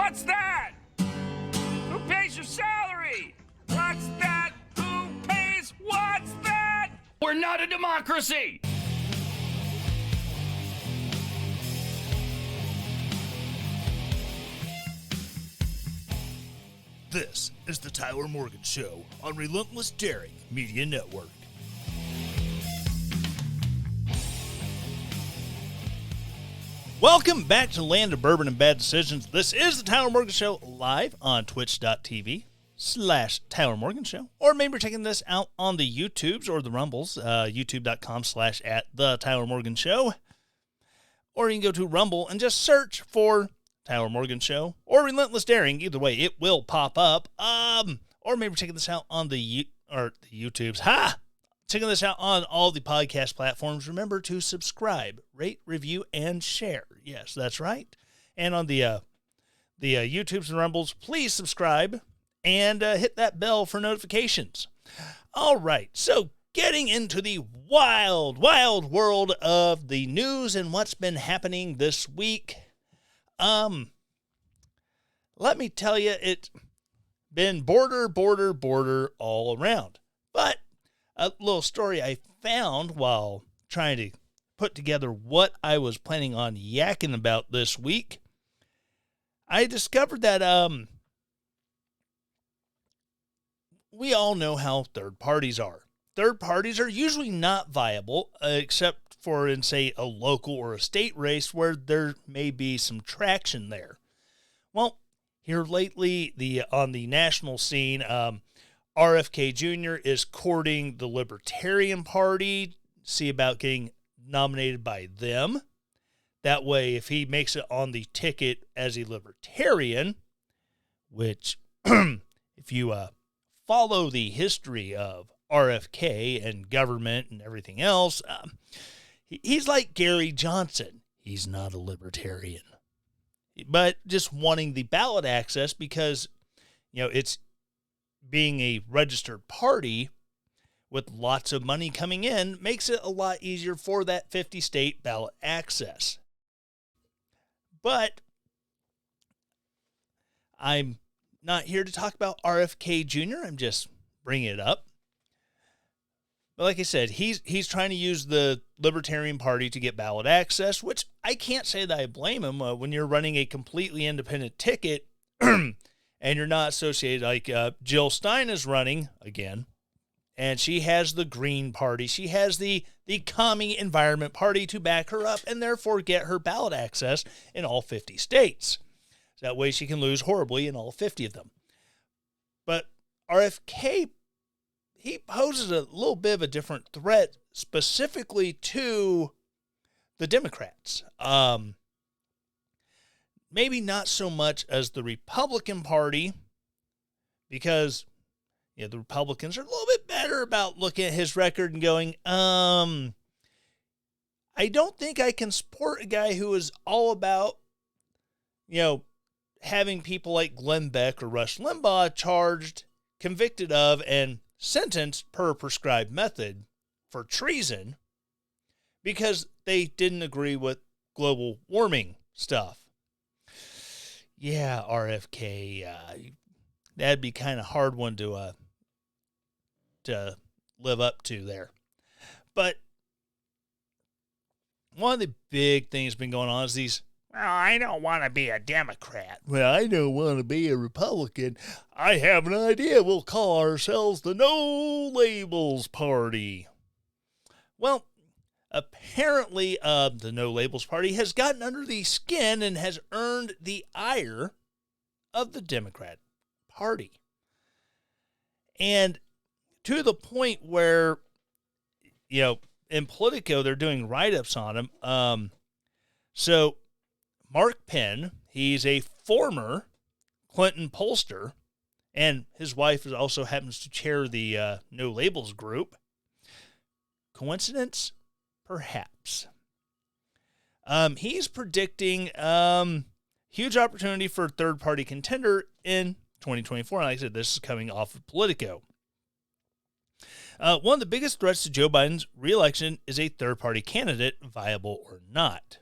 What's that? Who pays your salary? What's that? Who pays? What's that? We're not a democracy! This is the Tyler Morgan Show on Relentless Daring Media Network. Welcome back to Land of Bourbon and Bad Decisions. This is the Tyler Morgan Show live on twitch.tv/Tyler Morgan Show. Or maybe you're taking this out on the YouTubes or the Rumbles, youtube.com/@the Tyler Morgan Show. Or you can go to Rumble and just search for Tyler Morgan Show or Relentless Daring. Either way, it will pop up. Or maybe checking this out on the YouTubes. Checking this out on all the podcast platforms. Remember to subscribe, rate, review, and share. Yes, that's right. And on the YouTubes and Rumbles, please subscribe and hit that bell for notifications. All right, so getting into the wild, wild world of the news and what's been happening this week. Let me tell you, it's been border all around. But a little story I found while trying to put together what I was planning on yakking about this week. I discovered that we all know how third parties are. Third parties are usually not viable, except for in, say, a local or a state race where there may be some traction there. Well, here lately, on the national scene, RFK Jr. is courting the Libertarian Party, see about getting nominated by them. That way, if he makes it on the ticket as a Libertarian, which, if you follow the history of RFK and government and everything else, he's like Gary Johnson. He's not a Libertarian, but just wanting the ballot access because, it's being a registered party with lots of money coming in makes it a lot easier for that 50-state ballot access. But I'm not here to talk about RFK Jr. I'm just bringing it up. But like I said, he's trying to use the Libertarian Party to get ballot access, which I can't say that I blame him. When you're running a completely independent ticket and you're not associated, like Jill Stein is running again, and she has the Green Party. She has the Commie Environment Party to back her up and therefore get her ballot access in all 50 states. That way she can lose horribly in all 50 of them. But RFK, he poses a little bit of a different threat specifically to the Democrats. Maybe not so much as the Republican Party, because the Republicans are a little bit better about looking at his record and going, I don't think I can support a guy who is all about, having people like Glenn Beck or Rush Limbaugh charged, convicted of, and sentenced per prescribed method for treason because they didn't agree with global warming stuff. Yeah, RFK, that'd be kind of hard one to live up to there. But one of the big things that's been going on is these, I don't want to be a Democrat. Well, I don't want to be a Republican. I have an idea. We'll call ourselves the No Labels Party. Well, apparently, the No Labels Party has gotten under the skin and has earned the ire of the Democrat Party. And to the point where, in Politico, they're doing write-ups on him. So Mark Penn, he's a former Clinton pollster, and his wife also happens to chair the No Labels group. Coincidence? Perhaps. He's predicting huge opportunity for third-party contender in 2024. And like I said, this is coming off of Politico. One of the biggest threats to Joe Biden's reelection is a third-party candidate, viable or not.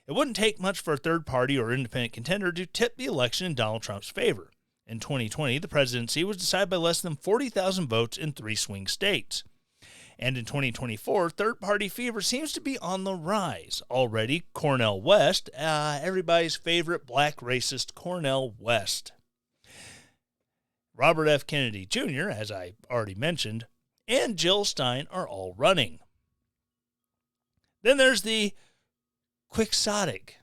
It wouldn't take much for a third party or independent contender to tip the election in Donald Trump's favor. In 2020, the presidency was decided by less than 40,000 votes in 3 swing states. And in 2024, third-party fever seems to be on the rise. Already, Cornel West, everybody's favorite black racist Cornel West. Robert F. Kennedy Jr., as I already mentioned, and Jill Stein are all running. Then there's the quixotic.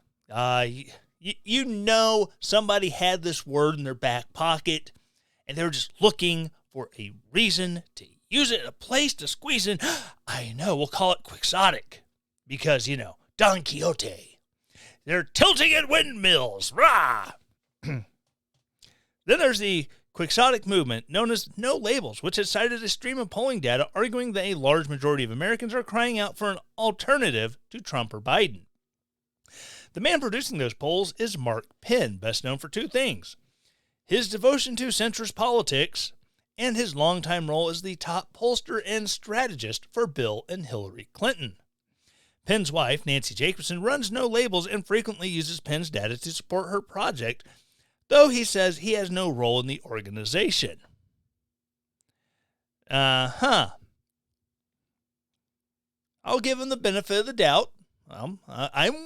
You know somebody had this word in their back pocket, and they were just looking for a reason to use it, a place to squeeze in. I know, we'll call it quixotic, because, Don Quixote. They're tilting at windmills. Rah! Then there's the quixotic movement known as No Labels, which has cited a stream of polling data arguing that a large majority of Americans are crying out for an alternative to Trump or Biden. The man producing those polls is Mark Penn, best known for 2 things: his devotion to centrist politics and his longtime role as the top pollster and strategist for Bill and Hillary Clinton. Penn's wife, Nancy Jacobson, runs No Labels and frequently uses Penn's data to support her project, though he says he has no role in the organization. I'll give him the benefit of the doubt. I'm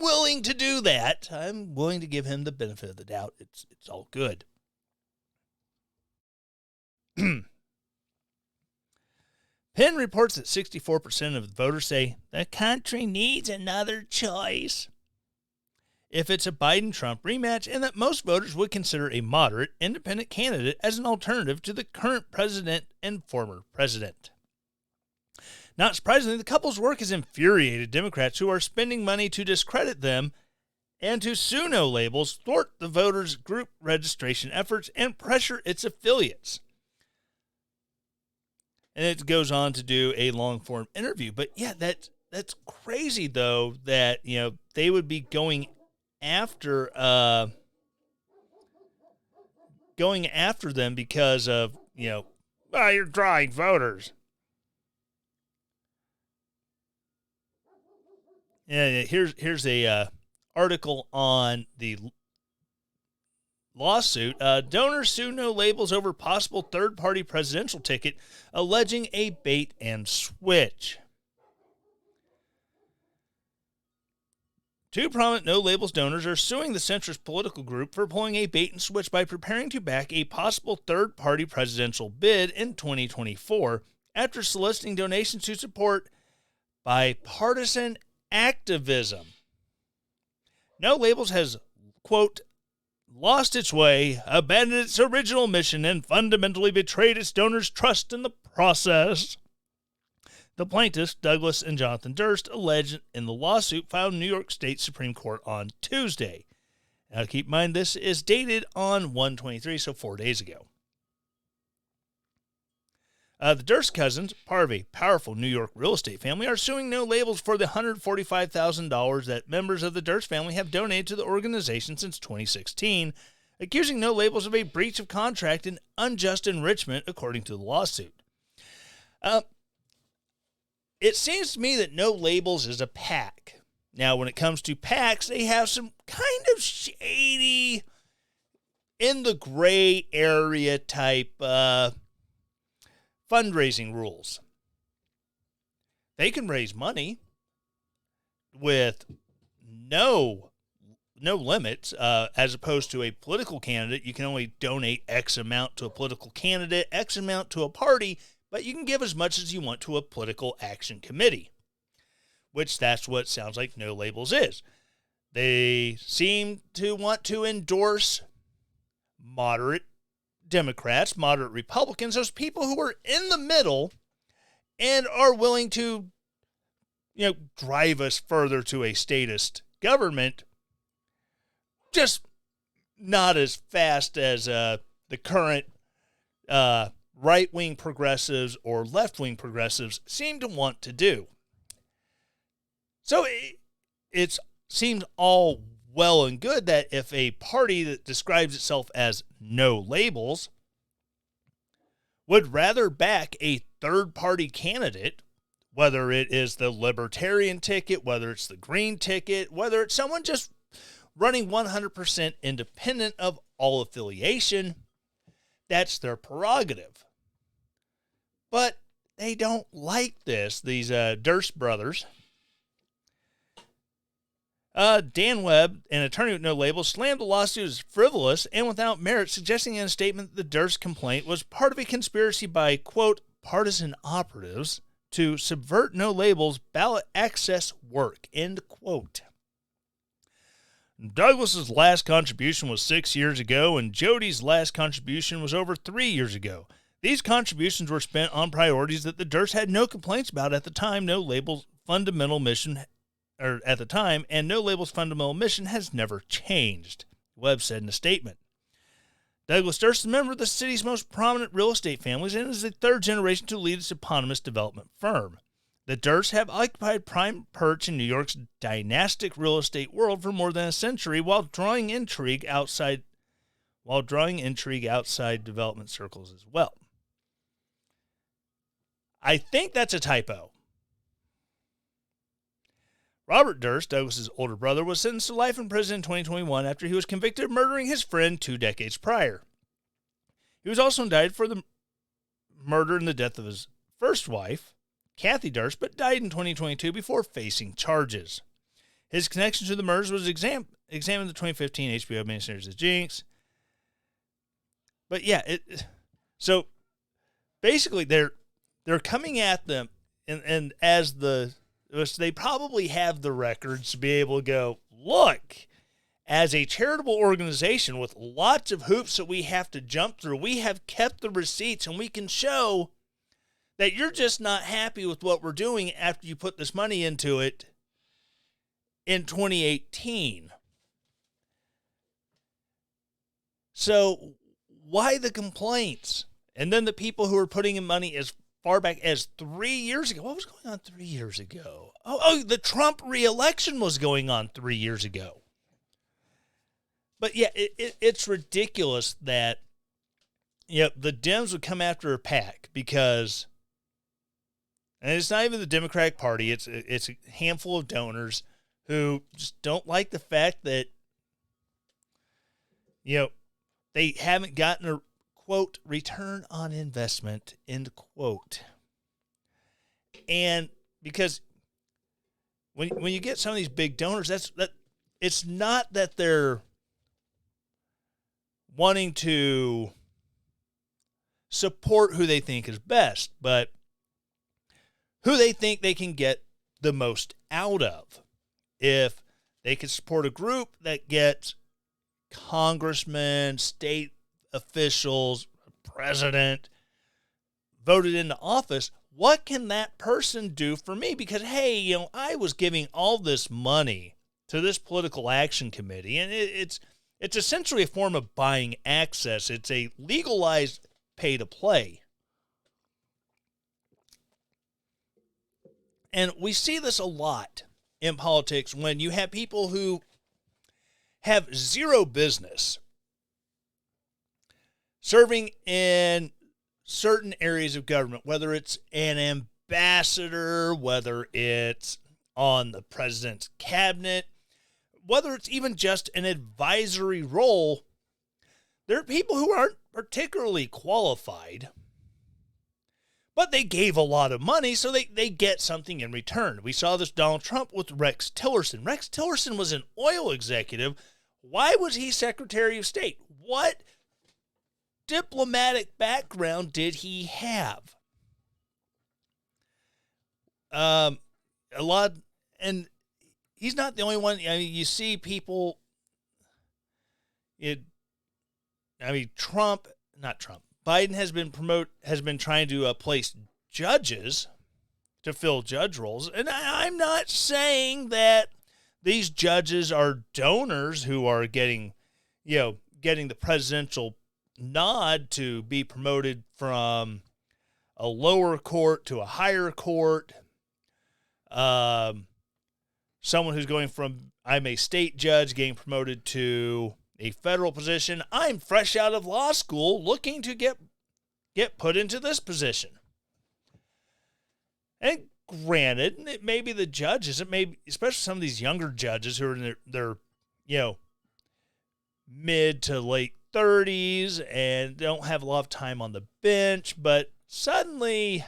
willing to do that. I'm willing to give him the benefit of the doubt. It's all good. Penn reports that 64% of the voters say the country needs another choice if it's a Biden-Trump rematch, and that most voters would consider a moderate, independent candidate as an alternative to the current president and former president. Not surprisingly, the couple's work has infuriated Democrats who are spending money to discredit them and to sue No Labels, thwart the voters' group registration efforts, and pressure its affiliates. And it goes on to do a long-form interview. But yeah, that's crazy, though, that, they would be going after them because of, you're drawing voters. Yeah, here's a article on the lawsuit. Donors sue No Labels over possible third-party presidential ticket, alleging a bait and switch. 2 prominent No Labels donors are suing the centrist political group for pulling a bait and switch by preparing to back a possible third-party presidential bid in 2024 after soliciting donations to support bipartisan activism. No Labels has, quote, lost its way, abandoned its original mission, and fundamentally betrayed its donors' trust in the process. The plaintiffs, Douglas and Jonathan Durst, alleged in the lawsuit filed in New York State Supreme Court on Tuesday. Now, keep in mind, this is dated on 1/23, so 4 days ago. The Durst cousins, part of a powerful New York real estate family, are suing No Labels for the $145,000 that members of the Durst family have donated to the organization since 2016, accusing No Labels of a breach of contract and unjust enrichment, according to the lawsuit. It seems to me that No Labels is a PAC. Now, when it comes to PACs, they have some kind of shady, in the gray area type fundraising rules. They can raise money with no limits, as opposed to a political candidate. You can only donate X amount to a political candidate, X amount to a party, but you can give as much as you want to a political action committee, which that's what sounds like No Labels is. They seem to want to endorse moderate Democrats, moderate Republicans, those people who are in the middle and are willing to, drive us further to a statist government, just not as fast as the current right-wing progressives or left-wing progressives seem to want to do. So it seems all well and good that if a party that describes itself as No Labels would rather back a third-party candidate whether it is the libertarian ticket, whether it's the green ticket, whether it's someone just running 100% independent of all affiliation. That's their prerogative. But they don't like this, these Durst brothers. Dan Webb, an attorney with no label, slammed the lawsuit as frivolous and without merit, suggesting in a statement that the Durst complaint was part of a conspiracy by, quote, partisan operatives to subvert No Label's ballot access work, end quote. Douglas's last contribution was 6 years ago, and Jody's last contribution was over 3 years ago. These contributions were spent on priorities that the Durst had no complaints about at the time. No Label's fundamental mission, and No Label's fundamental mission has never changed, Webb said in a statement. Douglas Durst is a member of the city's most prominent real estate families and is the third generation to lead its eponymous development firm. The Dursts have occupied prime perch in New York's dynastic real estate world for more than a century while drawing intrigue outside development circles as well. I think that's a typo. Robert Durst, Douglas's older brother, was sentenced to life in prison in 2021 after he was convicted of murdering his friend 2 decades prior. He was also indicted for the murder and the death of his first wife, Kathy Durst, but died in 2022 before facing charges. His connection to the murders was examined in the 2015 HBO miniseries The Jinx. But yeah, so basically they're coming at them, and as they probably have the records to be able to go, look, as a charitable organization with lots of hoops that we have to jump through, we have kept the receipts, and we can show that you're just not happy with what we're doing after you put this money into it in 2018. So why the complaints? And then the people who are putting in money as far back as 3 years ago. What was going on 3 years ago? Oh, the Trump reelection was going on 3 years ago. But yeah, it's ridiculous that the Dems would come after a PAC because, and it's not even the Democratic Party, it's a handful of donors who just don't like the fact that they haven't gotten a, quote, return on investment, end quote. And because when you get some of these big donors, that it's not that they're wanting to support who they think is best, but who they think they can get the most out of. If they can support a group that gets congressmen, state officials, president voted into office, what can that person do for me? Because, hey, I was giving all this money to this political action committee, and it's essentially a form of buying access. It's a legalized pay to play. And we see this a lot in politics when you have people who have zero business serving in certain areas of government, whether it's an ambassador, whether it's on the president's cabinet, whether it's even just an advisory role. There are people who aren't particularly qualified, but they gave a lot of money, so they get something in return. We saw this Donald Trump with Rex Tillerson. Rex Tillerson was an oil executive. Why was he Secretary of State? What diplomatic background did he have? A lot, and he's not the only one. I mean, you see people. Biden has been trying to place judges to fill judge roles, and I'm not saying that these judges are donors who are getting the presidential nod to be promoted from a lower court to a higher court. Someone who's going from, I'm a state judge, getting promoted to a federal position. I'm fresh out of law school looking to get put into this position. And granted, it may be the judges, it may be, especially some of these younger judges who are in their mid to late 30s and don't have a lot of time on the bench, but suddenly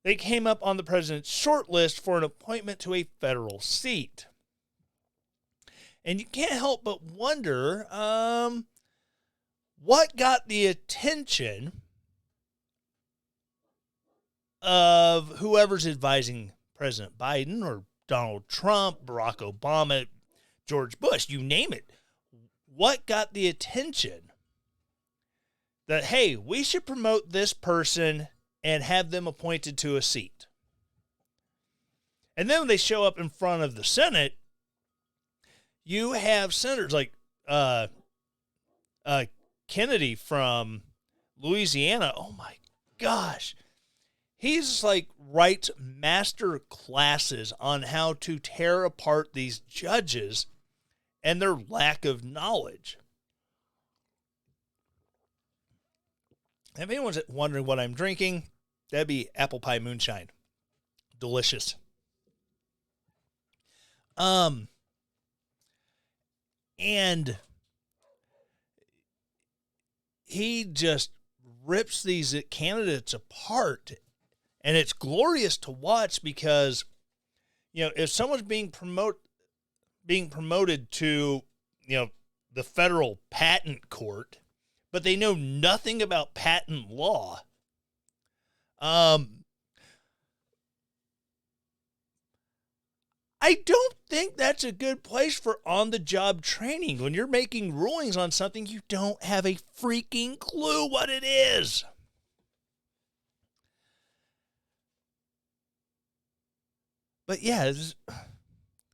they came up on the president's short list for an appointment to a federal seat. And you can't help but wonder what got the attention of whoever's advising President Biden or Donald Trump, Barack Obama, George Bush, you name it. What got the attention that, hey, we should promote this person and have them appointed to a seat? And then when they show up in front of the Senate, you have senators like Kennedy from Louisiana. Oh my gosh. He's like writes master classes on how to tear apart these judges and their lack of knowledge. If anyone's wondering what I'm drinking, that'd be apple pie moonshine. Delicious. And he just rips these candidates apart. And it's glorious to watch because, if someone's being promoted to, the federal patent court, but they know nothing about patent law, I don't think that's a good place for on-the-job training when you're making rulings on something you don't have a freaking clue what it is. But yeah,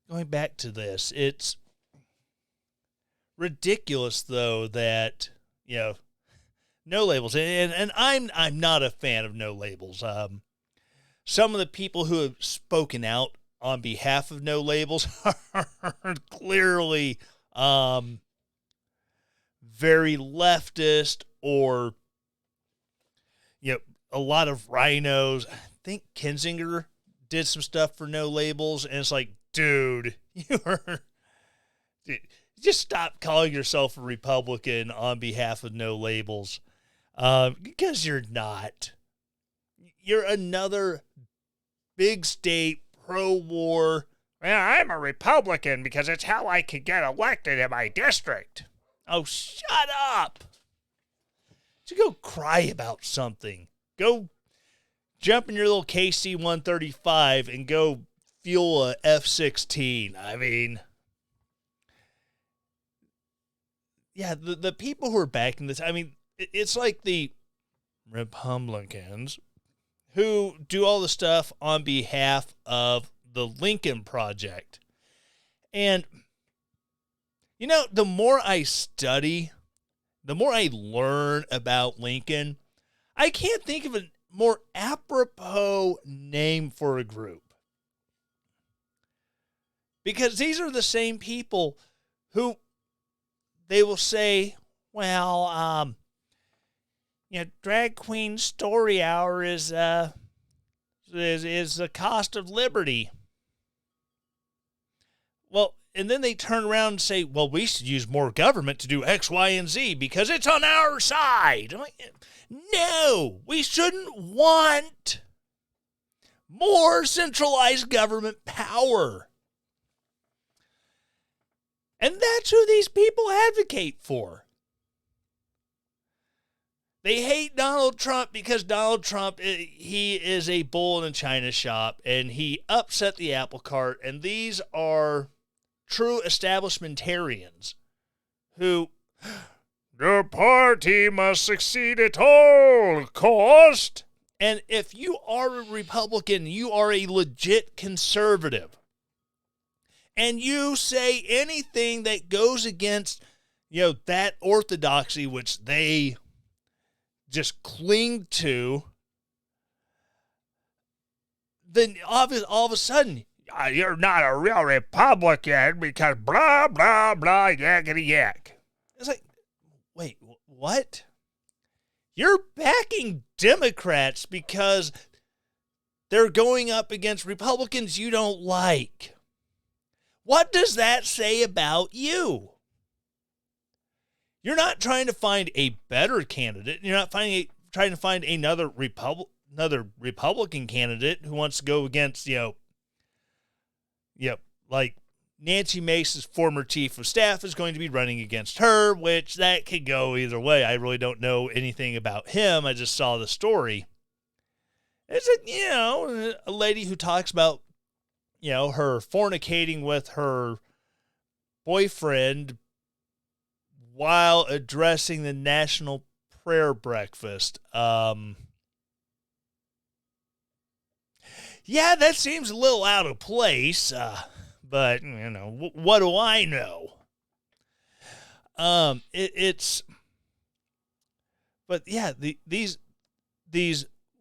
going back to this, it's ridiculous though that no labels, and I'm not a fan of no labels. Some of the people who have spoken out on behalf of no labels are clearly very leftist, or a lot of rhinos. I think Kinzinger did some stuff for no labels, and it's like, dude, just stop calling yourself a Republican on behalf of no labels, because you're not. You're another big state pro-war. Well, I'm a Republican because it's how I can get elected in my district. Oh, shut up. So go cry about something. Go jump in your little KC-135 and go fuel a F-16. I mean, yeah, the people who are backing this, I mean, it's like the Republicans who do all the stuff on behalf of the Lincoln Project. And, the more I study, the more I learn about Lincoln, I can't think of a more apropos name for a group. Because these are the same people who they will say, well, drag queen story hour is the cost of liberty. Well, and then they turn around and say, well, we should use more government to do X, Y, and Z because it's on our side. I'm like, no, we shouldn't want more centralized government power. And that's who these people advocate for. They hate Donald Trump because Donald Trump, he is a bull in a china shop, and he upset the apple cart. And these are true establishmentarians who, the party must succeed at all cost. And if you are a Republican, you are a legit conservative. And you say anything that goes against, that orthodoxy, which they just cling to, then all of a sudden, you're not a real Republican because blah, blah, blah, yakety yak. It's like, wait, what? You're backing Democrats because they're going up against Republicans you don't like. What does that say about you? You're not trying to find a better candidate. You're not trying to find another Republican candidate who wants to go against, like Nancy Mace's former chief of staff is going to be running against her, which that could go either way. I really don't know anything about him. I just saw the story. It's a lady who talks about, her fornicating with her boyfriend while addressing the National Prayer Breakfast. Yeah, that seems a little out of place, but, what do I know? But yeah, these,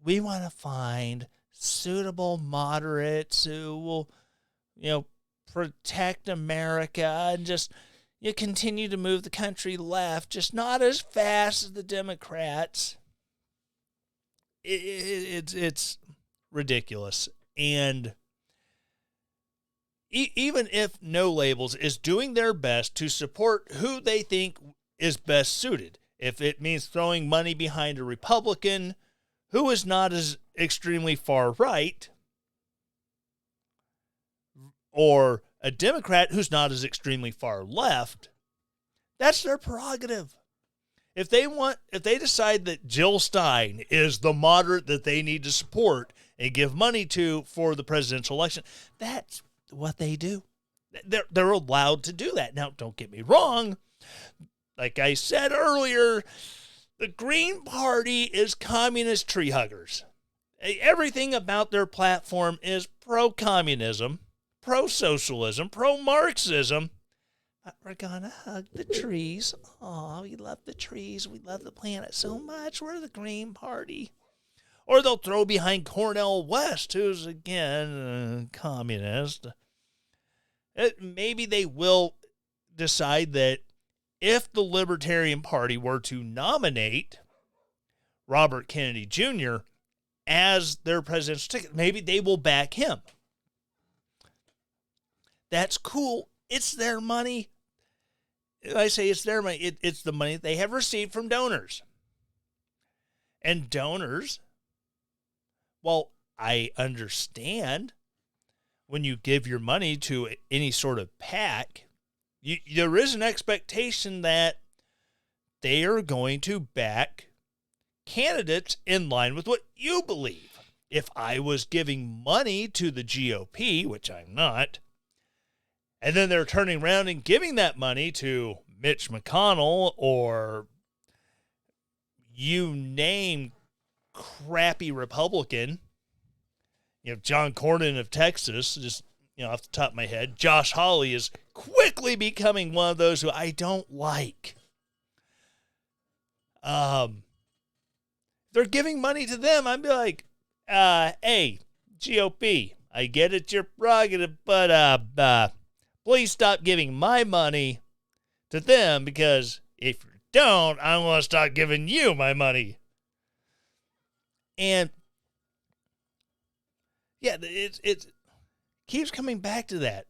we want to find suitable moderates who will, protect America and just, continue to move the country left, just not as fast as the Democrats. It's ridiculous. And even if No Labels is doing their best to support who they think is best suited, if it means throwing money behind a Republican who is not as extremely far right, or a Democrat who's not as extremely far left, that's their prerogative. If they decide that Jill Stein is the moderate that they need to support and give money to for the presidential election, that's what they do. They're allowed to do that. Now, don't get me wrong. Like I said earlier, the Green Party is communist tree huggers. Everything about their platform is pro-communism, pro-socialism, pro-Marxism. We're going to hug the trees. Oh, we love the trees. We love the planet so much. We're the Green Party. Or they'll throw behind Cornel West, who's, again, communist. Maybe they will decide that if the Libertarian Party were to nominate Robert Kennedy Jr. as their presidential ticket, maybe they will back him. That's cool. It's their money. I say it's their money. It's the money they have received from donors. And donors, well, I understand when you give your money to any sort of PAC, there is an expectation that they are going to back candidates in line with what you believe. If I was giving money to the GOP, which I'm not, and then they're turning around and giving that money to Mitch McConnell or you name crappy Republican, John Cornyn of Texas, just, off the top of my head, Josh Hawley is quickly becoming one of those who I don't like. They're giving money to them. I'd be like, hey, GOP, I get it's your prerogative, but please stop giving my money to them, because if you don't, I'm going to start giving you my money. And yeah, it keeps coming back to that.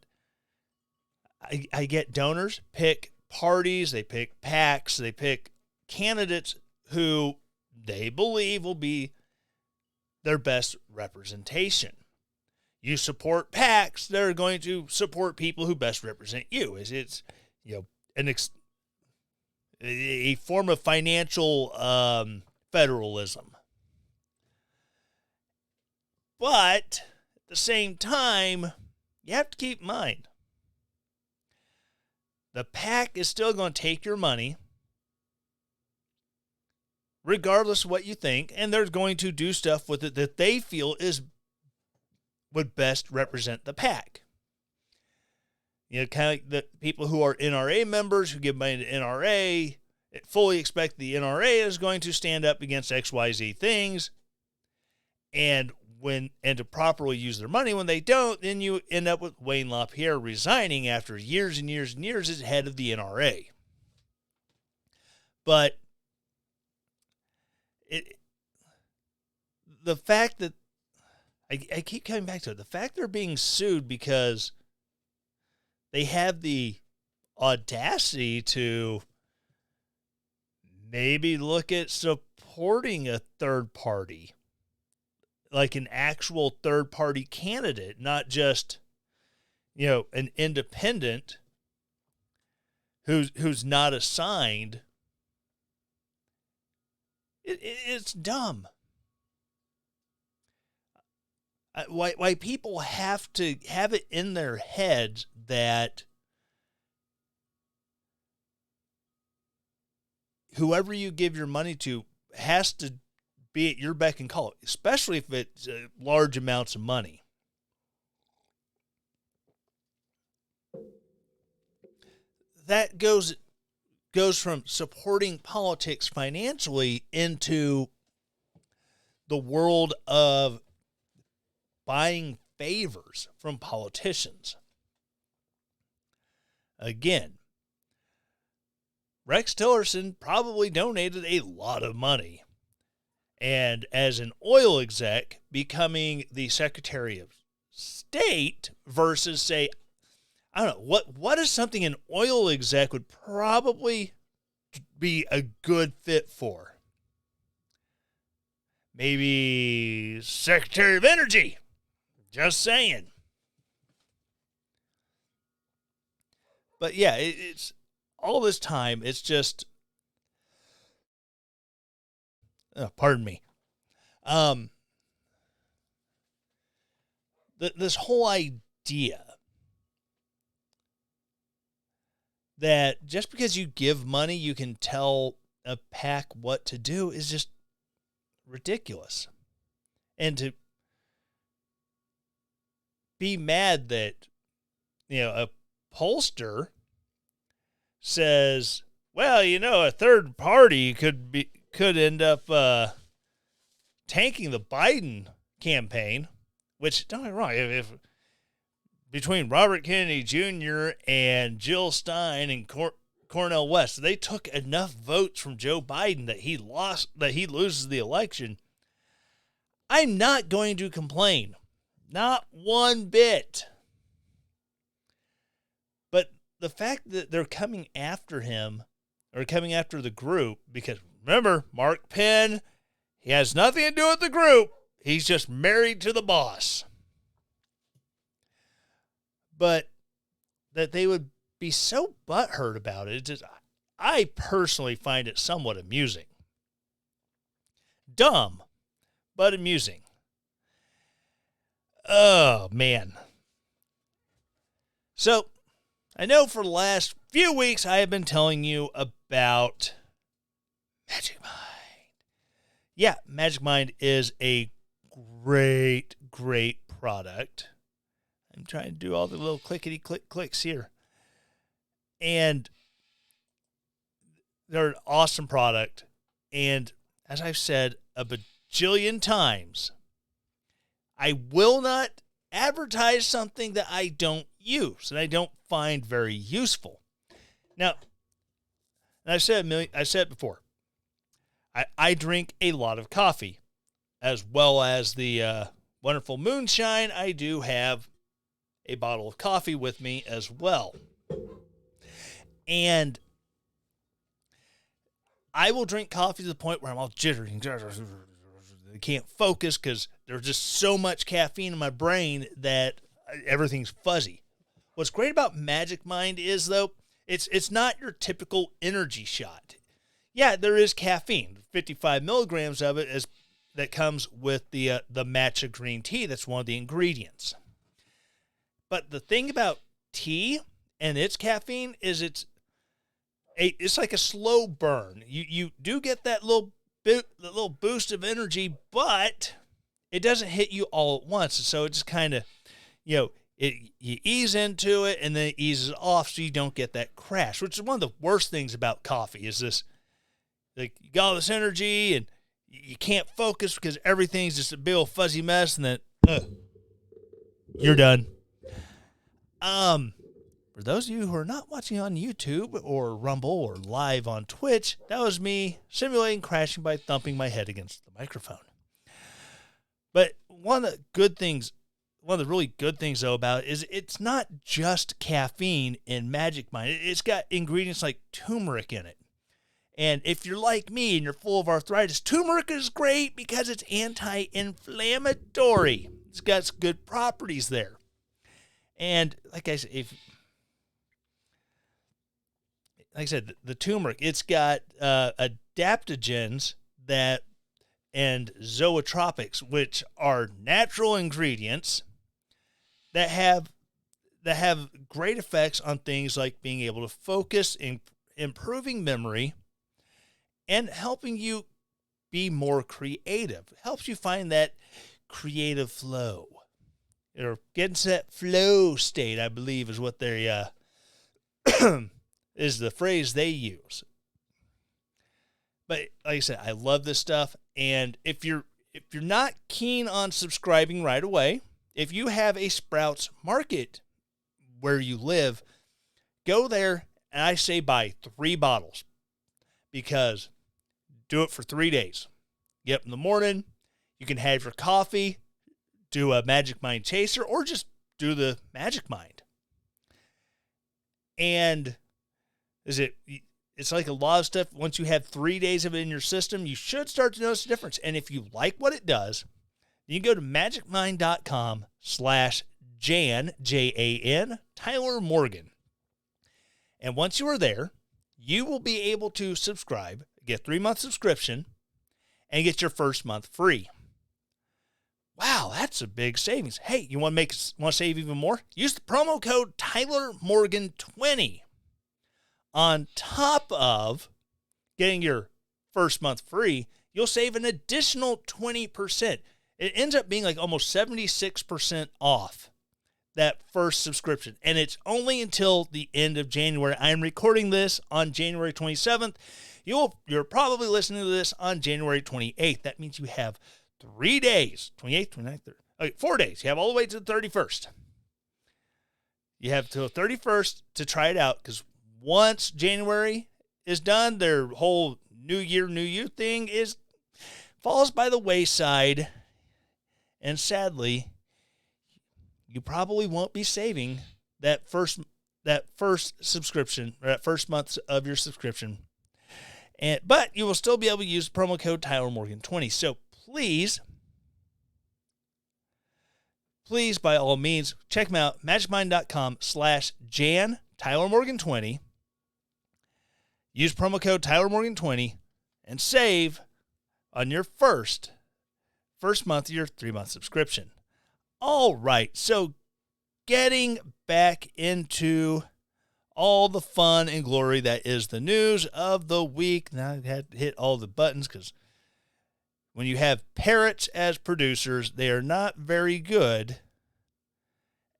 I get donors pick parties, they pick PACs, they pick candidates who they believe will be their best representation. You support PACs, they're going to support people who best represent you. It's a form of financial federalism. But at the same time, you have to keep in mind, the PAC is still going to take your money, regardless of what you think, and they're going to do stuff with it that they feel would best represent the PAC. Kind of like the people who are NRA members who give money to NRA fully expect the NRA is going to stand up against XYZ things, and to properly use their money. When they don't, then you end up with Wayne LaPierre resigning after years and years and years as head of the NRA. But the fact that I keep coming back to it. The fact they're being sued because they have the audacity to maybe look at supporting a third party, like an actual third party candidate, not just, an independent who's not assigned. It's dumb. Why people have to have it in their heads that whoever you give your money to has to be at your beck and call, especially if it's large amounts of money. That goes from supporting politics financially into the world of buying favors from politicians. Again, Rex Tillerson probably donated a lot of money. And as an oil exec, becoming the Secretary of State versus, say, I don't know, what is something an oil exec would probably be a good fit for? Maybe Secretary of Energy. Just saying. But yeah, it's all this time, it's just, pardon me. This whole idea that just because you give money, you can tell a PAC what to do is just ridiculous. And to be mad that, a pollster says, well, a third party could end up tanking the Biden campaign, which, don't get me wrong, if between Robert Kennedy Jr. and Jill Stein and Cornel West, they took enough votes from Joe Biden that he loses the election, I'm not going to complain. Not one bit. But the fact that they're coming after him, or coming after the group, because remember, Mark Penn, he has nothing to do with the group. He's just married to the boss. But that they would be so butthurt about it, I personally find it somewhat amusing. Dumb, but amusing. Oh, man. So, I know for the last few weeks I have been telling you about Magic Mind. Yeah, Magic Mind is a great, great product. I'm trying to do all the little clickety-click-clicks here. And they're an awesome product. And as I've said a bajillion times, I will not advertise something that I don't use and I don't find very useful. Now, and I've said it before, I drink a lot of coffee, as well as the wonderful moonshine. I do have a bottle of coffee with me as well. And I will drink coffee to the point where I'm all jittery. I can't focus because there's just so much caffeine in my brain that everything's fuzzy. What's great about Magic Mind is, though, it's not your typical energy shot. Yeah, there is caffeine, 55 milligrams of it that comes with the matcha green tea. That's one of the ingredients. But the thing about tea and its caffeine is it's like a slow burn. You do get that little boost of energy, but it doesn't hit you all at once. So it just kind of, you ease into it and then it eases off so you don't get that crash, which is one of the worst things about coffee is this, like, you got all this energy and you can't focus because everything's just a big old fuzzy mess and then you're done. For those of you who are not watching on YouTube or Rumble or live on Twitch, that was me simulating crashing by thumping my head against the microphone. But one of the really good things though about it is it's not just caffeine in Magic Mind. It's got ingredients like turmeric in it. And if you're like me and you're full of arthritis, turmeric is great because it's anti-inflammatory. It's got good properties there. And like I said, the turmeric, it's got adaptogens and zootropics, which are natural ingredients that have great effects on things like being able to focus, improving memory, and helping you be more creative. It helps you find that creative flow. Or get into that flow state, I believe, is what they is the phrase they use. But like I said, I love this stuff. And if you're not keen on subscribing right away, if you have a Sprouts Market where you live, go there and I say buy 3 bottles, because do it for 3 days. Get up in the morning, you can have your coffee, do a Magic Mind chaser, or just do the Magic Mind. And it's like a lot of stuff. Once you have 3 days of it in your system, you should start to notice a difference. And if you like what it does, you can go to magicmind.com/Jan, Jan, Tyler Morgan. And once you are there, you will be able to subscribe, get 3-month subscription, and get your first month free. Wow, that's a big savings. Hey, you want to save even more? Use the promo code TylerMorgan20. On top of getting your first month free, you'll save an additional 20%. It ends up being like almost 76% off that first subscription. And it's only until the end of January. I'm recording this on January 27th. You're probably listening to this on January 28th. That means you have 3 days, 28th, 29th, 30th. Okay, 4 days. You have all the way to the 31st. You have till 31st to try it out, because once January is done, their whole New Year, New You thing falls by the wayside. And sadly, you probably won't be saving that first subscription, or that first month of your subscription. But you will still be able to use the promo code TylerMorgan20. So please, by all means, check them out. magicmind.com/Jan, TylerMorgan20. Use promo code TylerMorgan20 and save on your first month of your 3-month subscription. All right, so getting back into all the fun and glory that is the news of the week. Now I had to hit all the buttons, because when you have parrots as producers, they are not very good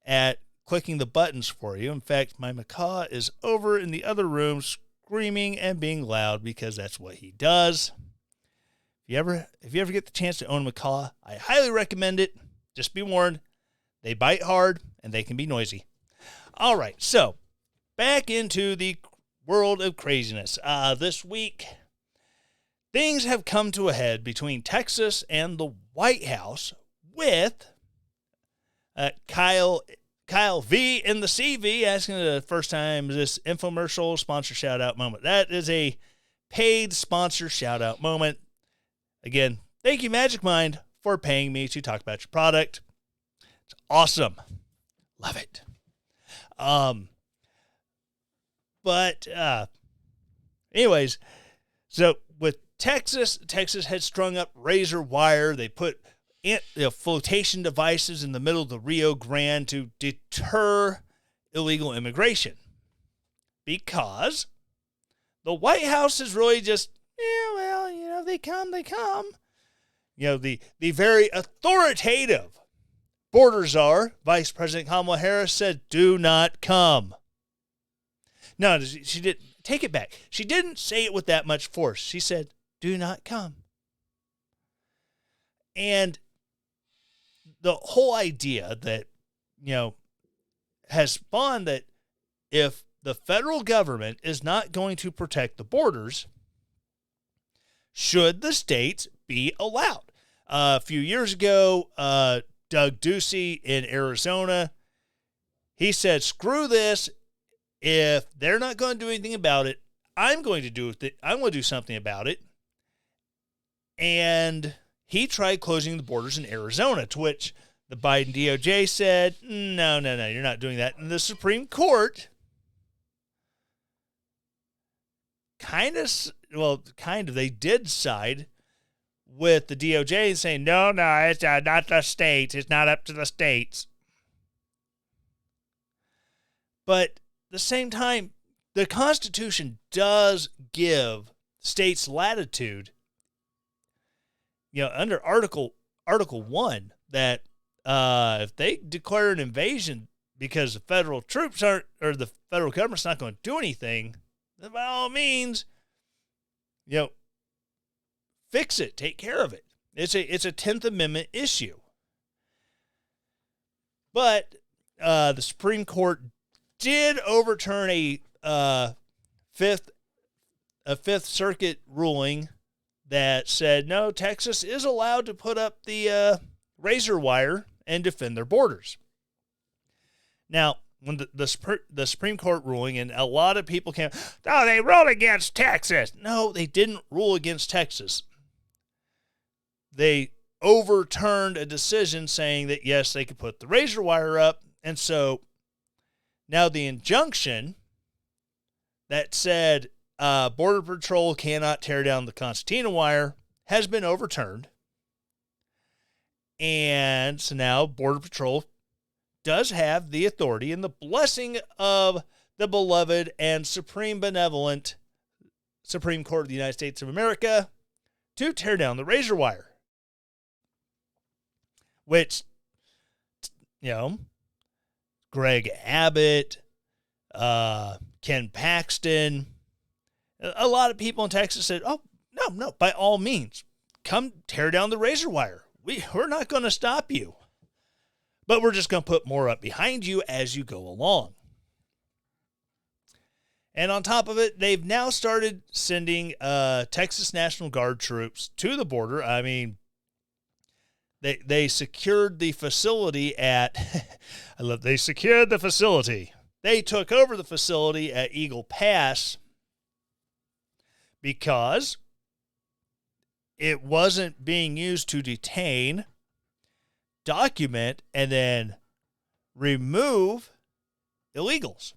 at clicking the buttons for you. In fact, my macaw is over in the other room screaming and being loud, because that's what he does. If you ever get the chance to own a macaw, I highly recommend it. Just be warned, they bite hard and they can be noisy. All right, so back into the world of craziness. This week, things have come to a head between Texas and the White House with Kyle V in the CV asking the first time this infomercial sponsor shout-out moment. That is a paid sponsor shout-out moment. Again, thank you, Magic Mind, for paying me to talk about your product. It's awesome. Love it. Anyways, so with Texas had strung up razor wire. They put flotation devices in the middle of the Rio Grande to deter illegal immigration, because the White House is really just, they come. The very authoritative border czar, Vice President Kamala Harris, said, do not come. No, she didn't. Take it back. She didn't say it with that much force. She said, do not come. And the whole idea that, has spawned that if the federal government is not going to protect the borders, should the states be allowed? A few years ago, Doug Ducey in Arizona, he said, screw this. If they're not going to do anything about it, I'm going to do something about it. And he tried closing the borders in Arizona, to which the Biden DOJ said, no, you're not doing that. And the Supreme Court they did side with the DOJ saying, no, it's not the states. It's not up to the states. But at the same time, the Constitution does give states latitude, under Article 1, that if they declare an invasion because the federal troops aren't, or the federal government's not going to do anything, then by all means, fix it, take care of it. It's a 10th Amendment issue. But the Supreme Court did overturn a Fifth Circuit ruling that said, no, Texas is allowed to put up the razor wire and defend their borders. Now, when the Supreme Court ruling, and a lot of people came, oh, they ruled against Texas. No, they didn't rule against Texas. They overturned a decision saying that, yes, they could put the razor wire up. And so now the injunction that said Border Patrol cannot tear down the concertina wire has been overturned. And so now Border Patrol does have the authority and the blessing of the beloved and supreme benevolent Supreme Court of the United States of America to tear down the razor wire. Which, Greg Abbott, Ken Paxton, a lot of people in Texas said, oh, no, by all means, come tear down the razor wire. We're not going to stop you. But we're just going to put more up behind you as you go along. And on top of it, they've now started sending Texas National Guard troops to the border. I mean, they secured the facility at, they secured the facility. They took over the facility at Eagle Pass because it wasn't being used to detain, document, and then remove illegals.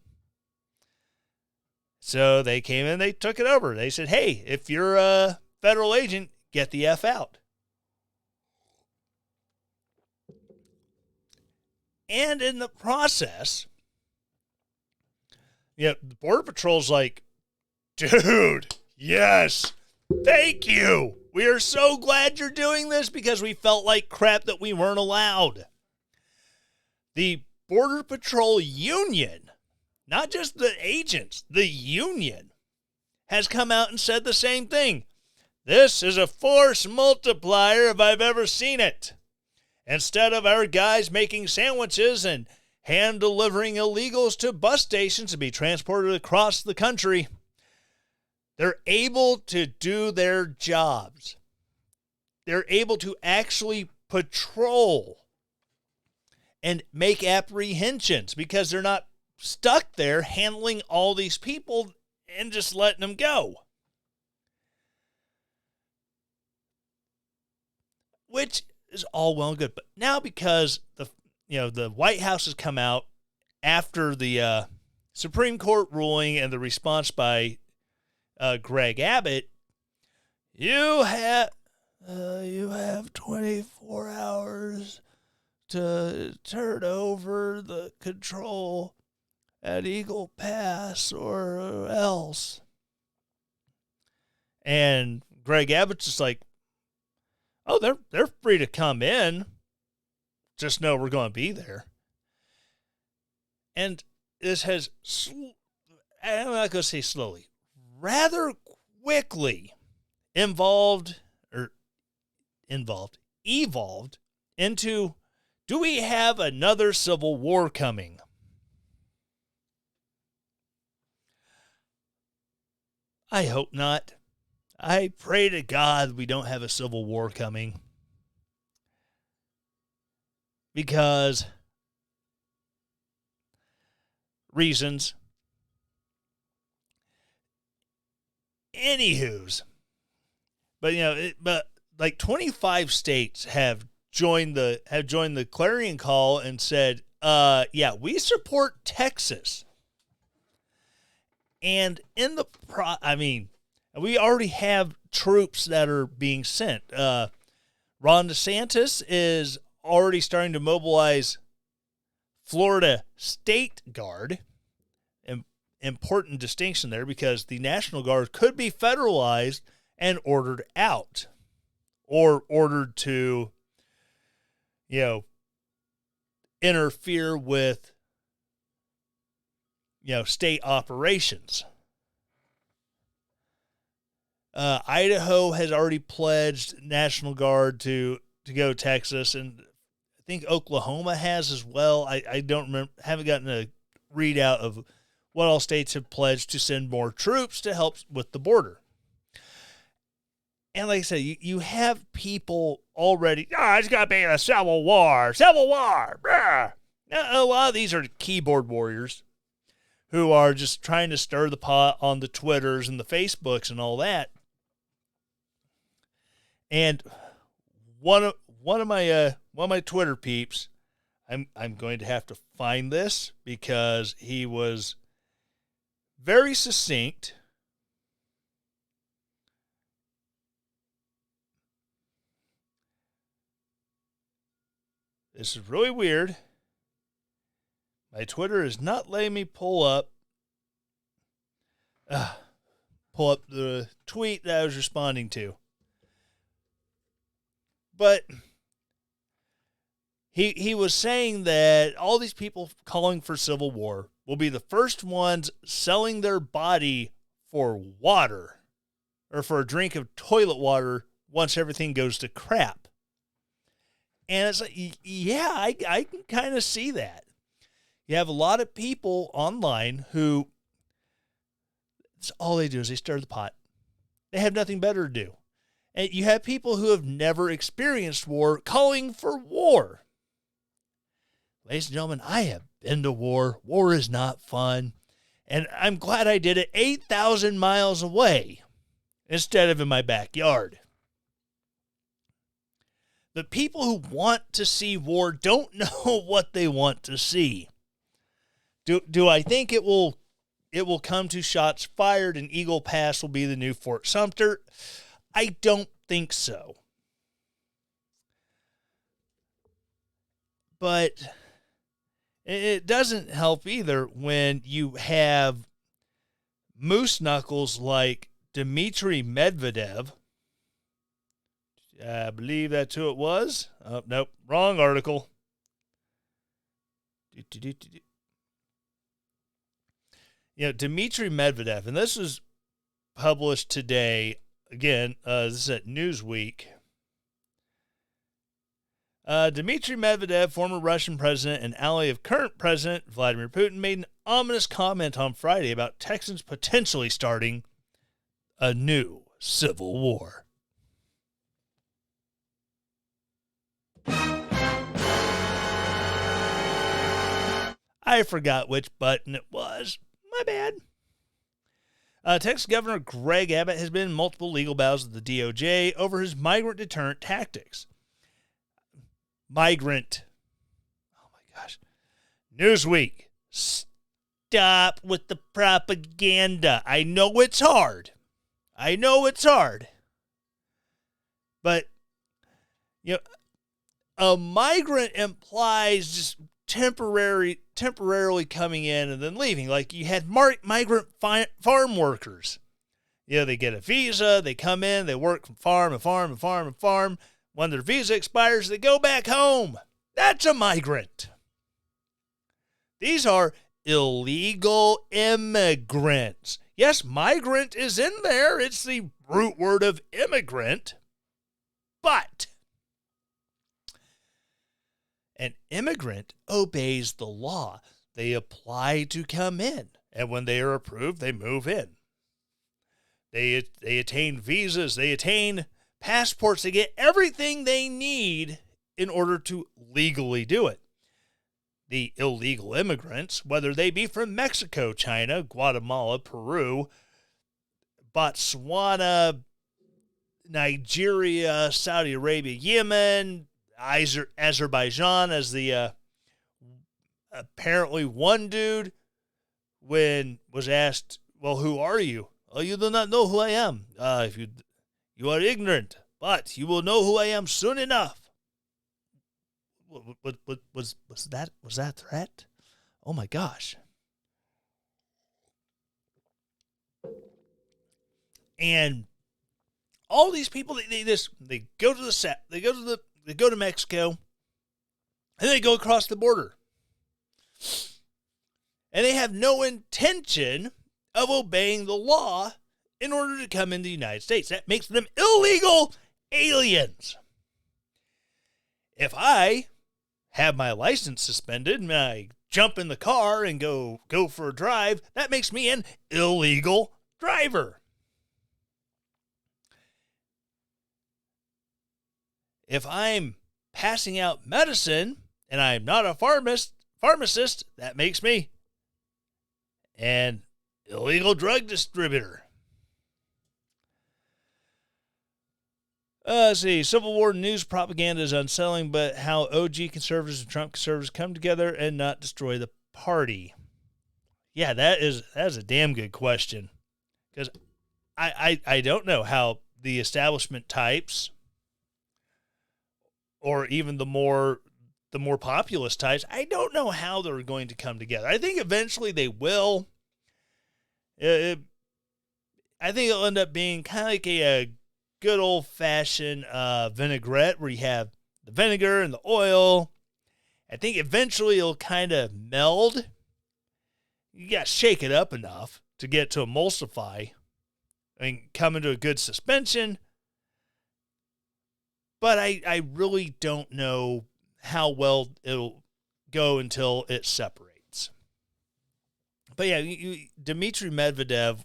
So they came in, they took it over. They said, hey, if you're a federal agent, get the F out. And in the process, the Border Patrol's like, dude, yes, thank you. We are so glad you're doing this because we felt like crap that we weren't allowed. The Border Patrol Union, not just the agents, the union, has come out and said the same thing. This is a force multiplier if I've ever seen it. Instead of our guys making sandwiches and hand delivering illegals to bus stations to be transported across the country, they're able to do their jobs. They're able to actually patrol and make apprehensions because they're not stuck there handling all these people and just letting them go. Which is all well and good. But now because the White House has come out after the Supreme Court ruling and the response by Greg Abbott, you have 24 hours to turn over the control at Eagle Pass or else. And Greg Abbott's just like, oh, they're free to come in. Just know we're going to be there. And this has, I'm not going to say slowly, rather quickly evolved into, do we have another civil war coming? I hope not. I pray to God we don't have a civil war coming. because reasons. Anywho's, but but like 25 states have joined the clarion call and said, yeah, we support Texas. And we already have troops that are being sent. Ron DeSantis is already starting to mobilize Florida State Guard. Important distinction there, because the National Guard could be federalized and ordered out, or ordered to, interfere with, state operations. Idaho has already pledged National Guard to go to Texas, and I think Oklahoma has as well. I don't remember, haven't gotten a readout of what all states have pledged to send more troops to help with the border. And like I said, you have people already, it's going to be a civil war. Bruh. A lot of these are keyboard warriors who are just trying to stir the pot on the Twitters and the Facebooks and all that. And one of my Twitter peeps, I'm going to have to find this because he was very succinct. This is really weird. My Twitter is not letting me pull up the tweet that I was responding to. But he was saying that all these people calling for civil war will be the first ones selling their body for water, or for a drink of toilet water, once everything goes to crap. And it's like, yeah, I can kind of see that. You have a lot of people online who, all they do is they stir the pot. They have nothing better to do. And you have people who have never experienced war calling for war. Ladies and gentlemen, I have been to war. War is not fun. And I'm glad I did it 8,000 miles away instead of in my backyard. The people who want to see war don't know what they want to see. Do I think it will come to shots fired and Eagle Pass will be the new Fort Sumter? I don't think so. But it doesn't help either when you have moose knuckles like Dmitry Medvedev. I believe that's who it was. Oh, nope, wrong article. Dmitry Medvedev, and this was published today. Again, this is at Newsweek. Dmitry Medvedev, former Russian president and ally of current President Vladimir Putin, made an ominous comment on Friday about Texans potentially starting a new civil war. I forgot which button it was. My bad. Texas Governor Greg Abbott has been in multiple legal battles with the DOJ over his migrant deterrent tactics. Migrant. Oh my gosh. Newsweek. Stop with the propaganda. I know it's hard. But, a migrant implies just temporarily coming in and then leaving. Like you had migrant farm workers. They get a visa, they come in, they work from farm to farm and farm and farm. When their visa expires, they go back home. That's a migrant. These are illegal immigrants. Yes, migrant is in there. It's the root word of immigrant. But an immigrant obeys the law. They apply to come in. And when they are approved, they move in. They attain visas. They attain passports. They get everything they need in order to legally do it. The illegal immigrants, whether they be from Mexico, China, Guatemala, Peru, Botswana, Nigeria, Saudi Arabia, Yemen, Azerbaijan, as the apparently one dude, when was asked, well, who are you? Oh, you do not know who I am. If you are ignorant, but you will know who I am soon enough. Was that a threat? Oh my gosh. And all these people, they go to the set, they go to Mexico, and they go across the border. And they have no intention of obeying the law in order to come into the United States. That makes them illegal aliens. If I have my license suspended and I jump in the car and go for a drive, that makes me an illegal driver. If I'm passing out medicine and I'm not a pharmacist, that makes me an illegal drug distributor. Let's see. Civil War news propaganda is unsettling, but how OG conservatives and Trump conservatives come together and not destroy the party. Yeah, that is a damn good question. Because I don't know how the establishment types, or even the more populist types, I don't know how they're going to come together. I think eventually they will. I think it'll end up being kind of like a good old-fashioned vinaigrette where you have the vinegar and the oil. I think eventually it'll kind of meld. You got to shake it up enough to get it to emulsify and come into a good suspension. But I really don't know how well it'll go until it separates. But yeah, Dmitry Medvedev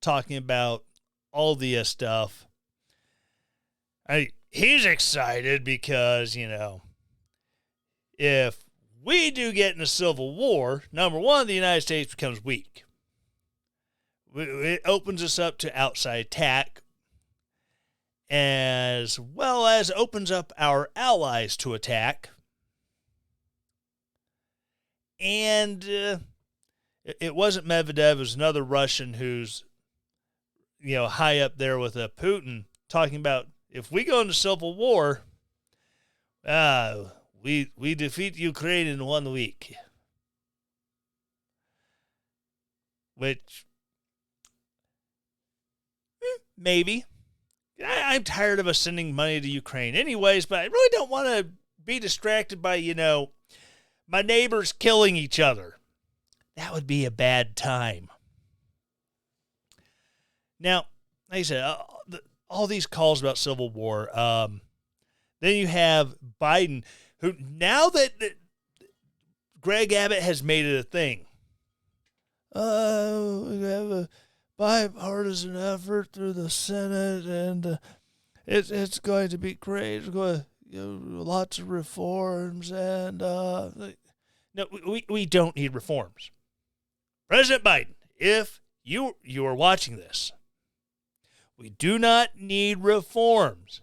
talking about all the stuff. He's excited because, if we do get in a civil war, number one, the United States becomes weak. It opens us up to outside attack, as well as opens up our allies to attack. And it wasn't Medvedev, it was another Russian who's, high up there with Putin, talking about if we go into civil war, we defeat Ukraine in 1 week. Which, maybe. I'm tired of us sending money to Ukraine anyways, but I really don't want to be distracted by, my neighbors killing each other. That would be a bad time. Now, like I said, all these calls about civil war. Then you have Biden, who now that Greg Abbott has made it a thing. We have a bipartisan effort through the Senate, and it's going to be great. It's going to, lots of reforms, and no, we don't need reforms. President Biden, if you are watching this, we do not need reforms.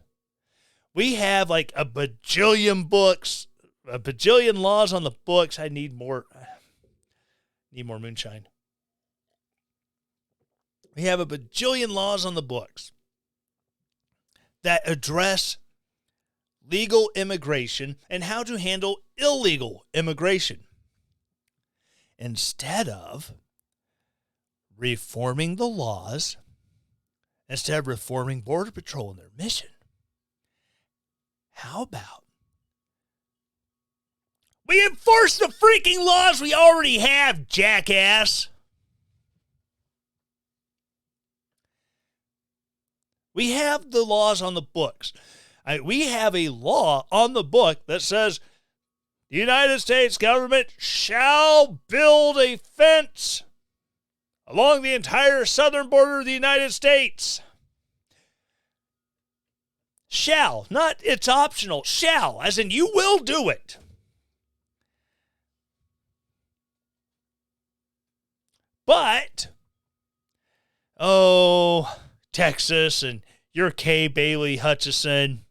We have like a bajillion books, a bajillion laws on the books. I need more moonshine. We have a bajillion laws on the books that address legal immigration and how to handle illegal immigration, instead of reforming the laws, instead of reforming Border Patrol and their mission. How about we enforce the freaking laws we already have, jackass? We have the laws on the books. We have a law on the book that says the United States government shall build a fence along the entire southern border of the United States. Shall, not it's optional. Shall, as in you will do it. But, Texas and your Kay Bailey Hutchison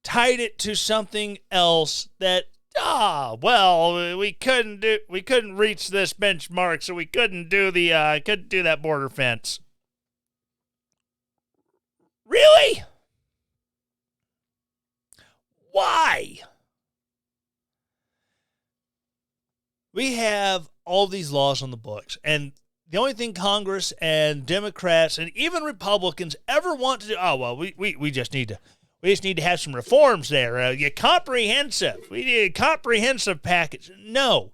tied it to something else that, we couldn't reach this benchmark, so we couldn't do that border fence. Really? Why? We have all these laws on the books, and the only thing Congress and Democrats and even Republicans ever want to do, we just need to have some reforms there. Comprehensive. We need a comprehensive package. No.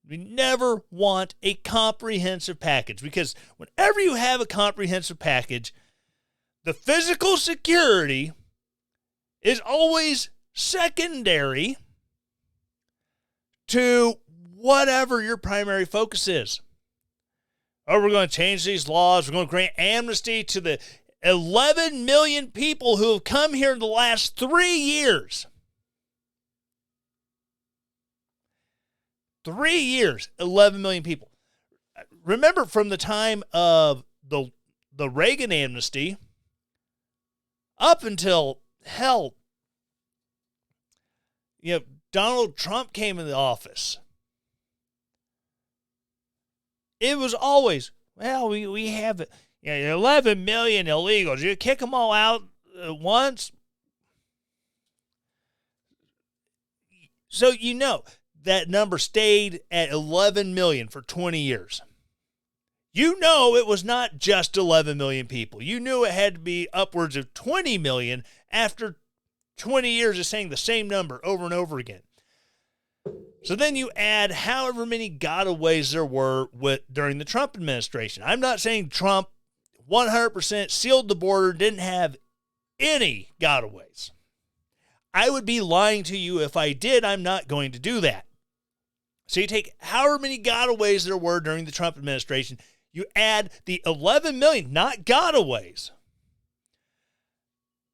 We never want a comprehensive package, because whenever you have a comprehensive package, the physical security is always secondary to whatever your primary focus is. We're going to change these laws. We're going to grant amnesty to the 11 million people who have come here in the last 3 years. 3 years, 11 million people. Remember, from the time of the Reagan amnesty up until, Donald Trump came into office, it was always, we have 11 million illegals. You kick them all out once. So that number stayed at 11 million for 20 years. It was not just 11 million people. You knew it had to be upwards of 20 million after 20 years of saying the same number over and over again. So then you add however many gotaways there were during the Trump administration. I'm not saying Trump 100% sealed the border, didn't have any gotaways. I would be lying to you if I did. I'm not going to do that. So you take however many gotaways there were during the Trump administration, you add the 11 million, not gotaways.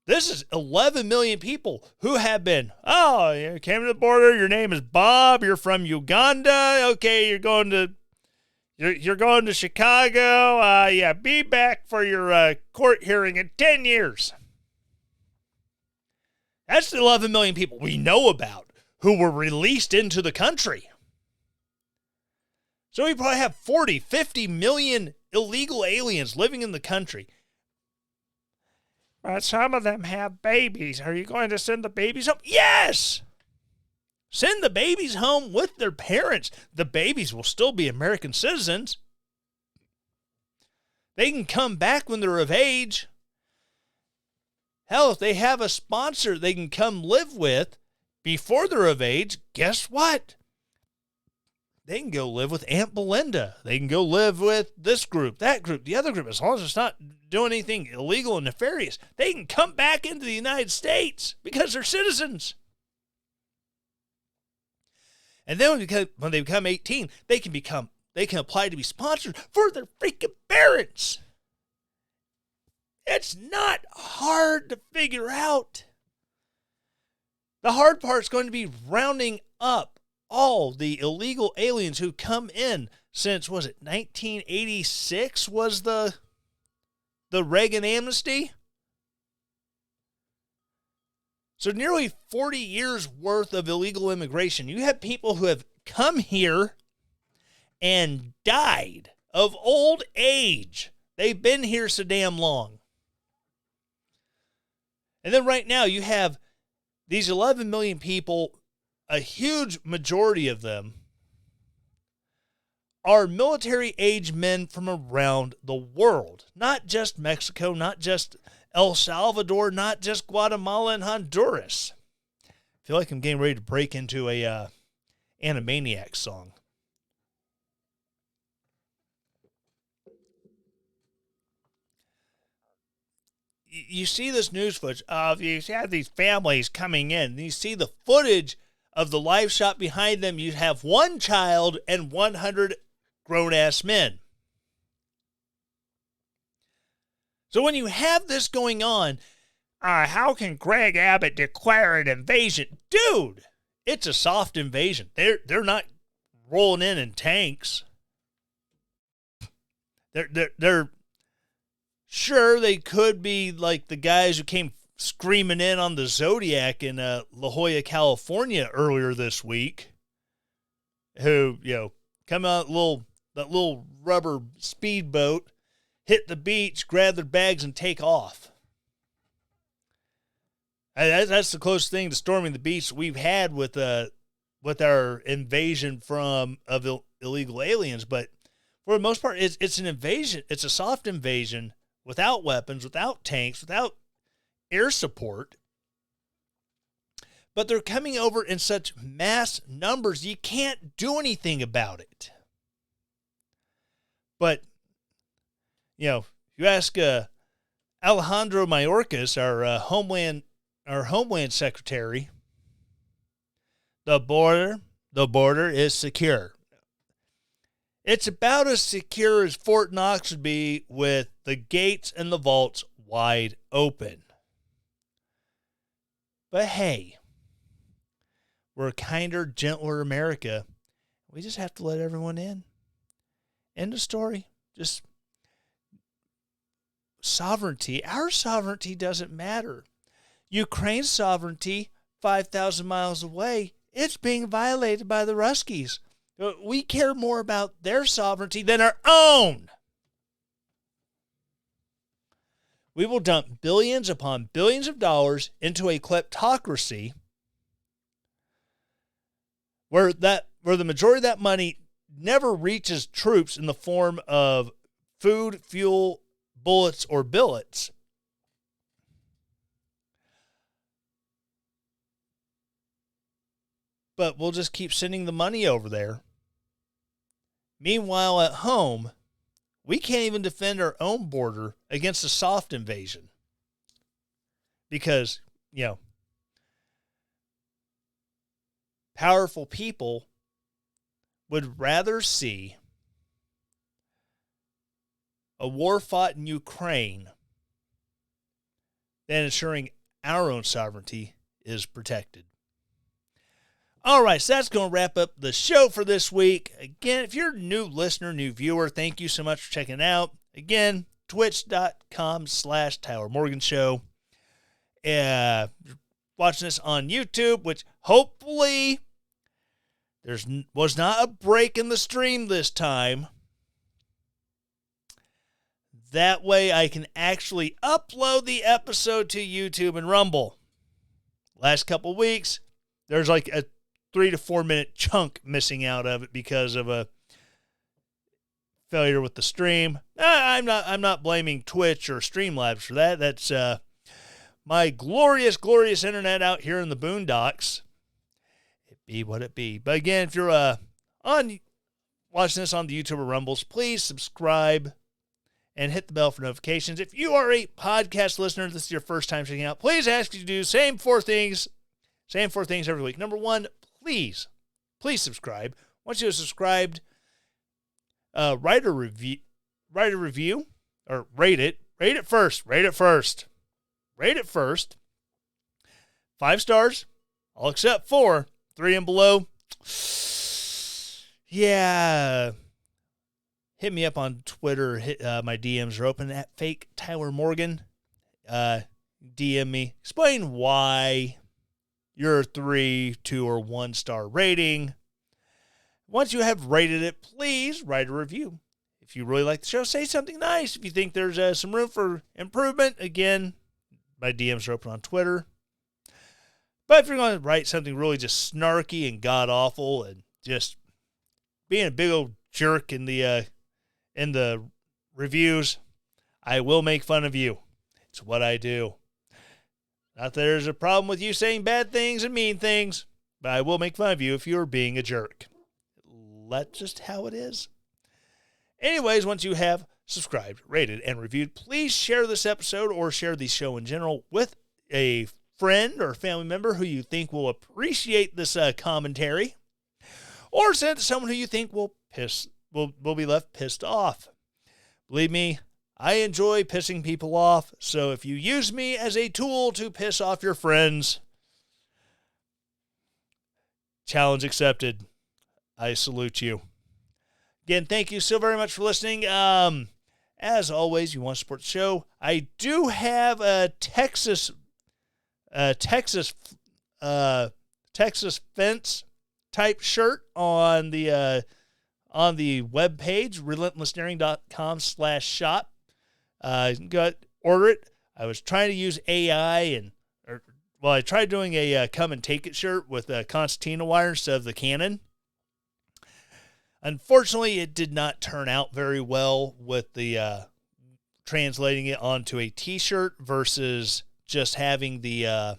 This is 11 million people who have been, you came to the border, your name is Bob, you're from Uganda, okay, you're going to Chicago, be back for your court hearing in 10 years. That's the 11 million people we know about who were released into the country. So we probably have 40, 50 million illegal aliens living in the country. But some of them have babies. Are you going to send the babies home? Yes! Send the babies home with their parents. The babies will still be American citizens. They can come back when they're of age. Hell, if they have a sponsor they can come live with before they're of age, guess what? They can go live with Aunt Belinda. They can go live with this group, that group, the other group. As long as it's not doing anything illegal and nefarious, they can come back into the United States because they're citizens. And then when they become 18, they can apply to be sponsored for their freaking parents. It's not hard to figure out. The hard part is going to be rounding up all the illegal aliens who come in since, 1986 was the Reagan amnesty? So nearly 40 years worth of illegal immigration. You have people who have come here and died of old age. They've been here so damn long. And then right now you have these 11 million people. A huge majority of them are military-age men from around the world. Not just Mexico, not just El Salvador, not just Guatemala and Honduras. I feel like I'm getting ready to break into a Animaniacs song. You see this news footage of, you have these families coming in, and you see the footage of the live shot behind them. You have one child and 100 grown-ass men. So when you have this going on, how can Greg Abbott declare an invasion? Dude, it's a soft invasion. They're not rolling in tanks. They're sure they could be like the guys who came screaming in on the Zodiac in La Jolla, California earlier this week, who, come out that little rubber speedboat, hit the beach, grab their bags, and take off. That's the closest thing to storming the beach we've had with our invasion of illegal aliens. But for the most part, it's an invasion. It's a soft invasion without weapons, without tanks, without air support. But they're coming over in such mass numbers, you can't do anything about it. But, you ask Alejandro Mayorkas, our Homeland Secretary, the border is secure. It's about as secure as Fort Knox would be with the gates and the vaults wide open. But hey, we're a kinder, gentler America. We just have to let everyone in. End of story. Just sovereignty. Our sovereignty doesn't matter. Ukraine's sovereignty, 5,000 miles away, it's being violated by the Ruskies. We care more about their sovereignty than our own. We will dump billions upon billions of dollars into a kleptocracy where the majority of that money never reaches troops in the form of food, fuel, bullets, or billets. But we'll just keep sending the money over there. Meanwhile, at home, we can't even defend our own border against a soft invasion. Because, powerful people would rather see a war fought in Ukraine than ensuring our own sovereignty is protected. All right, so that's going to wrap up the show for this week. Again, if you're a new listener, new viewer, thank you so much for checking it out. Again, twitch.com/Tyler Morgan Show. Watching this on YouTube, which hopefully was not a break in the stream this time. That way I can actually upload the episode to YouTube and Rumble. Last couple weeks, there's like a 3 to 4 minute chunk missing out of it because of a failure with the stream. I'm not blaming Twitch or Streamlabs for that. That's my glorious internet out here in the boondocks. It be what it be. But again, if you're watching this on the YouTube or Rumbles, please subscribe and hit the bell for notifications. If you are a podcast listener, this is your first time checking out, please ask you to do same four things every week. Number one, please subscribe. Once you're subscribed, write a review, or rate it. Rate it first. 5 stars. I'll accept 4. 3 and below. Yeah. Hit me up on Twitter. My DMs are open at fake Tyler Morgan. DM me. Explain why your 3, 2, or 1 star rating. Once you have rated it, please write a review. If you really like the show, say something nice. If you think there's some room for improvement, again, my DMs are open on Twitter. But if you're going to write something really just snarky and god-awful and just being a big old jerk in the reviews, I will make fun of you. It's what I do. Not that there's a problem with you saying bad things and mean things, but I will make fun of you if you're being a jerk. That's just how it is. Anyways, once you have subscribed, rated, and reviewed, please share this episode or share the show in general with a friend or family member who you think will appreciate this commentary, or send it to someone who you think will be left pissed off. Believe me, I enjoy pissing people off, so if you use me as a tool to piss off your friends, challenge accepted. I salute you. Again, thank you so very much for listening. As always, you want to support the show. I do have a Texas fence type shirt on the webpage, relentlessdaring.com/shop. You can go order it. I was trying to use AI I tried doing a come and take it shirt with a concertina wire instead of the Canon. Unfortunately, it did not turn out very well with the translating it onto a t-shirt versus just having the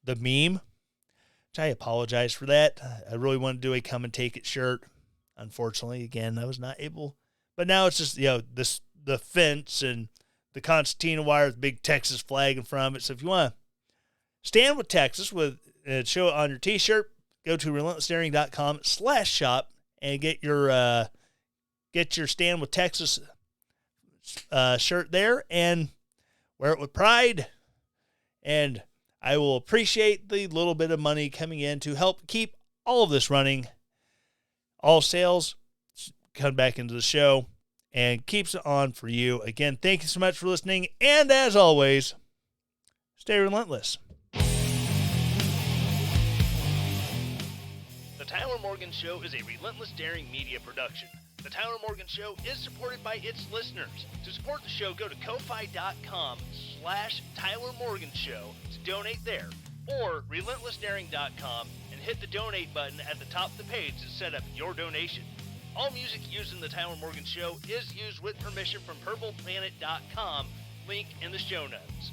meme. Which I apologize for that. I really wanted to do a come and take it shirt. Unfortunately, again, I was not able. But now it's just, the fence and the concertina wire with the big Texas flag in front of it. So if you want to stand with Texas show it on your t-shirt, go to relentlessdaring.com/shop and get your Stand with Texas shirt there and wear it with pride. And I will appreciate the little bit of money coming in to help keep all of this running. All sales come back into the show and keeps it on for you. Again, thank you so much for listening. And as always, stay relentless. The Tyler Morgan Show is a Relentless Daring media production. The Tyler Morgan Show is supported by its listeners. To support the show, go to ko-fi.com/Tyler Morgan Show to donate there, or relentlessdaring.com and hit the donate button at the top of the page to set up your donation. All music used in the Tyler Morgan Show is used with permission from purpleplanet.com, link in the show notes.